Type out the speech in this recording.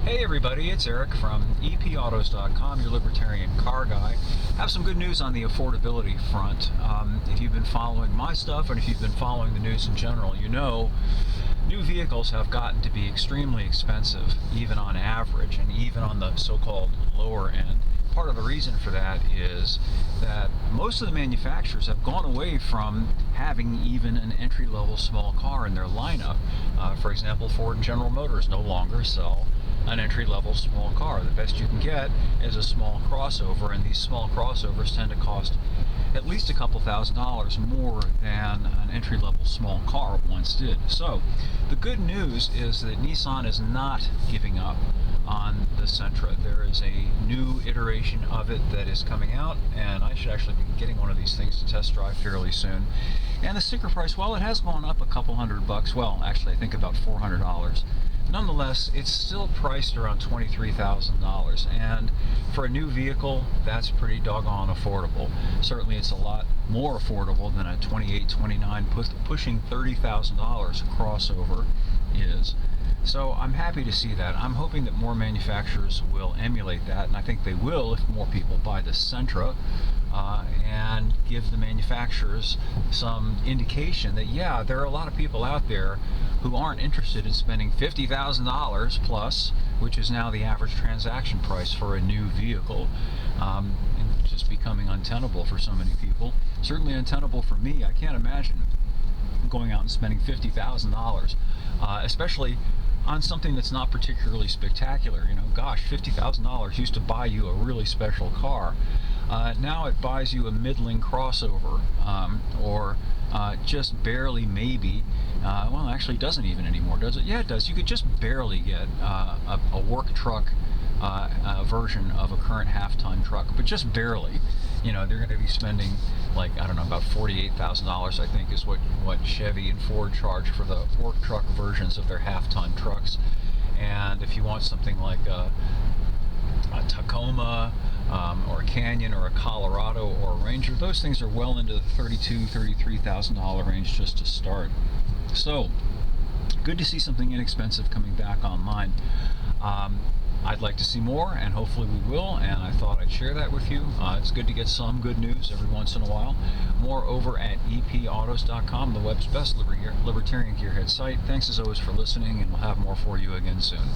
Hey everybody, it's Eric from epautos.com, your libertarian car guy. Have some good news on the affordability front. If you've been following my stuff and if you've been following the news in general, you know new vehicles have gotten to be extremely expensive, even on average, and even on the so-called lower end. Part of the reason for that is that most of the manufacturers have gone away from having even an entry-level small car in their lineup. For example, Ford and General Motors no longer sell an entry-level small car. The best you can get is a small crossover, and these small crossovers tend to cost at least a couple $1,000s more than an entry-level small car once did. So the good news is that Nissan is not giving up on the Sentra. There is a new iteration of it that is coming out, and I should actually be getting one of these things to test drive fairly soon. And the sticker price, well, it has gone up a couple $100. Well, actually I think about $400. Nonetheless, it's still priced around $23,000, and for a new vehicle, that's pretty doggone affordable. Certainly it's a lot more affordable than a $28,000, $29,000, pushing $30,000 crossover is. So I'm happy to see that. I'm hoping that more manufacturers will emulate that, and I think they will if more people buy the Sentra and give the manufacturers some indication that, yeah, there are a lot of people out there who aren't interested in spending $50,000 plus, which is now the average transaction price for a new vehicle. And it's just becoming untenable for so many people. Certainly untenable for me. I can't imagine going out and spending $50,000, especially on something that's not particularly spectacular. You know, gosh, $50,000 used to buy you a really special car. Now it buys you a middling crossover, or just barely maybe. Well, actually, it doesn't even anymore, does it? Yeah, it does. You could just barely get a work truck version of a current half-ton truck, but just barely. You know, they're going to be spending, like, I don't know, about $48,000, I think, is what Chevy and Ford charge for the work truck versions of their half-ton trucks. And if you want something like a Tacoma, or a Canyon, or a Colorado, or a Ranger, those things are well into the $32,000, $33,000 range just to start. So, good to see something inexpensive coming back online. I'd like to see more, and hopefully we will, and I thought I'd share that with you. It's good to get some good news every once in a while. More over at epautos.com, the web's best libertarian gearhead site. Thanks as always for listening, and we'll have more for you again soon.